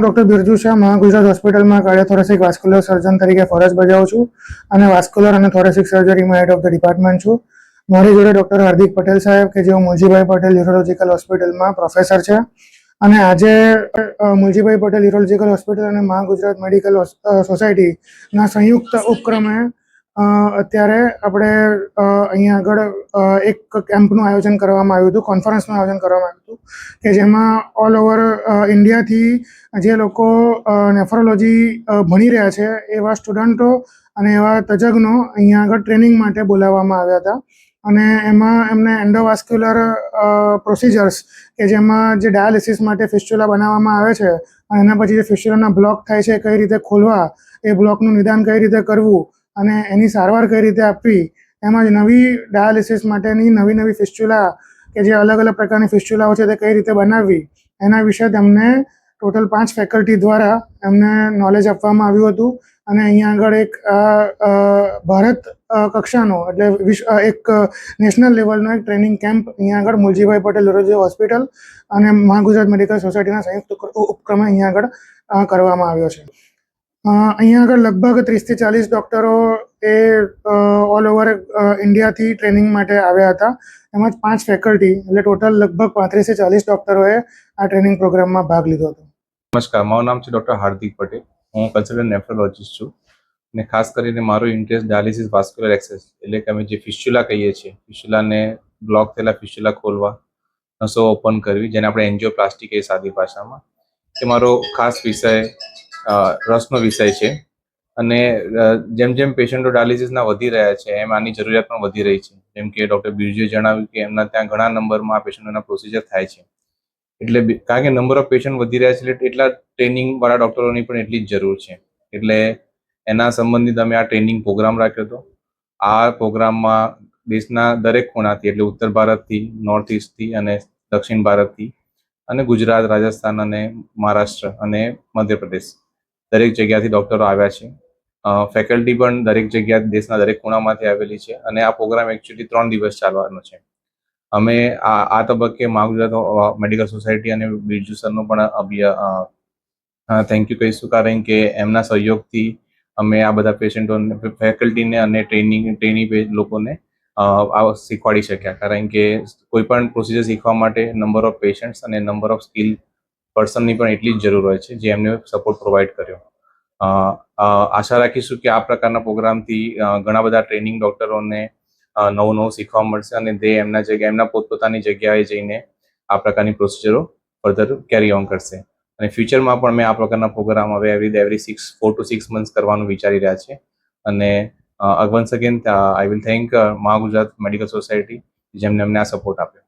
Doctor Birju Shah Mahagujarat હોસ્પિટલમાં કાર્ડિયોથોરેસિક vascular સર્જન તરીકે ફરજ બજાવું છું અને વાસ્ક્યુલર અને થોરેસિક સર્જરીમાં હેડ ઓફ ધ ડિપાર્ટમેન્ટ છું. મારી જોડે ડૉક્ટર હાર્દિક પટેલ સાહેબ કે જેઓ મુલજીભાઈ પટેલ યુરોલોજીકલ હોસ્પિટલમાં પ્રોફેસર છે અને આજે મુલજીભાઈ પટેલ યુરોલોજીકલ હોસ્પિટલ અને મહાગુજરાત મેડિકલ સોસાયટીના સંયુક્ત ઉપક્રમે અત્યારે આપણે અહીંયા આગળ એક કેમ્પનું આયોજન કરવામાં આવ્યું હતું, કોન્ફરન્સનું આયોજન કરવામાં આવ્યું હતું કે જેમાં ઓલ ઓવર ઇન્ડિયાથી જે લોકો નેફ્રોલોજી ભણી રહ્યા છે એવા સ્ટુડન્ટો અને એવા તજજ્ઞો અહીંયા આગળ ટ્રેનિંગ માટે બોલાવવામાં આવ્યા હતા અને એમાં એમને એન્ડોવાસ્ક્યુલર પ્રોસિજર્સ કે જેમાં જે ડાયાલિસિસ માટે ફિસ્ચ્યુલા બનાવવામાં આવે છે અને એના પછી જે ફિસ્ચ્યુલાના બ્લોક થાય છે કઈ રીતે ખોલવા, એ બ્લોકનું નિદાન કઈ રીતે કરવું અને એની સારવાર કઈ રીતે આપવી, એમાં જ નવી ડાયાલિસિસ માટેની નવી ફિસ્ચ્યુલા કે જે અલગ અલગ પ્રકારની ફિસ્ચ્યુલાઓ છે તે કઈ રીતે બનાવવી, એના વિશે તેમને ટોટલ 5 ફેકલ્ટી દ્વારા એમને નોલેજ આપવામાં આવ્યું હતું. અને અહીંયા આગળ એક ભારત કક્ષાનો એટલે એક નેશનલ લેવલનો એક ટ્રેનિંગ કેમ્પ અહીંયા આગળ મુલજીભાઈ પટેલ યુરોલોજી હોસ્પિટલ અને મહાગુજરાત મેડિકલ સોસાયટીના સંયુક્ત ઉપક્રમે અહીંયા આગળ કરવામાં આવ્યો છે. અહીંયા આગળ લગભગ 30 થી 40 ડૉક્ટરો એ ઓલ ઓવર ઇન્ડિયાથી ટ્રેનિંગ માટે આવ્યા હતા. એમાં 5 ફેકલ્ટી એટલે ટોટલ લગભગ 35 થી 40 ડૉક્ટરોએ આ ટ્રેનિંગ પ્રોગ્રામમાં ભાગ લીધો હતો. નમસ્કાર, મારું નામ છે ડૉક્ટર હાર્દિક પટેલ. હું કન્સલ્ટન્ટ નેફ્રોલોજીસ્ટ છું અને ખાસ કરીને મારો ઇન્ટરેસ્ટ ડાયાલિસિસ વાસ્ક્યુલર એક્સેસ એટલે કે અમે જે ફિસ્ચ્યુલા કહીએ છીએ, ફિસ્ચ્યુલાને બ્લોક થયેલા ફિસ્ચ્યુલા ખોલવા, નસો ઓપન કરવી, જેને આપણે એન્જિયોપ્લાસ્ટી કહીએ સાદી ભાષામાં, એ મારો ખાસ વિષય રસનો વિષય છે. અને જેમ જેમ પેશન્ટો ડાયાલિસિસના વધી રહ્યા છે એમ આની જરૂરિયાત પણ વધી રહી છે. જેમ કે ડૉક્ટર બિરજુએ જણાવ્યું કે એમના ત્યાં ઘણા નંબરમાં આ પેશન્ટોના પ્રોસિજર થાય છે. એટલે કારણ કે નંબર ઓફ પેશન્ટ વધી રહ્યા છે એટલે એટલા ટ્રેનિંગવાળા ડૉક્ટરોની પણ એટલી જ જરૂર છે. એટલે એના સંબંધિત અમે આ ટ્રેનિંગ પ્રોગ્રામ રાખ્યો હતો. આ પ્રોગ્રામમાં દેશના દરેક ખૂણાથી એટલે ઉત્તર ભારતથી, નોર્થ ઇસ્ટથી અને દક્ષિણ ભારતથી અને ગુજરાત, રાજસ્થાન અને મહારાષ્ટ્ર અને મધ્યપ્રદેશ દરેક જગ્યાથી ડૉક્ટરો આવ્યા છે. ફેકલ્ટી પણ દરેક જગ્યા દેશના દરેક ખૂણામાંથી આવેલી છે અને આ પ્રોગ્રામ એકચ્યુઅલી 3 દિવસ ચાલવાનો છે. અમે આ તબક્કે મહાગુજરાત મેડિકલ સોસાયટી અને બિરજુ સરનો પણ થેન્ક યુ કહીશું, કારણ કે એમના સહયોગથી અમે આ બધા પેશન્ટોને, ફેકલ્ટીને અને ટ્રેની લોકોને શીખવાડી શક્યા. કારણ કે કોઈ પણ પ્રોસિજર શીખવા માટે નંબર ઓફ પેશન્ટ્સ અને નંબર ઓફ સ્કિલ પર્સનની પણ એટલી જ જરૂર હોય છે, જે એમને સપોર્ટ પ્રોવાઈડ કર્યો. આશા રાખીશું કે આ પ્રકારના પ્રોગ્રામથી ઘણા બધા ટ્રેનિંગ ડૉક્ટરોને નવું શીખવા મળશે અને તે એમના પોતપોતાની જગ્યાએ જઈને આ પ્રકારની પ્રોસિજરો ફર્ધર કેરી ઓન કરશે. અને ફ્યુચરમાં પણ મેં આ પ્રકારના પ્રોગ્રામ હવે એવરી 4 to 6 મંથ્સ કરવાનું વિચારી રહ્યા છે. અને once again I will thank Mahagujarat medical society જેમને અમને આ સપોર્ટ આપ્યો.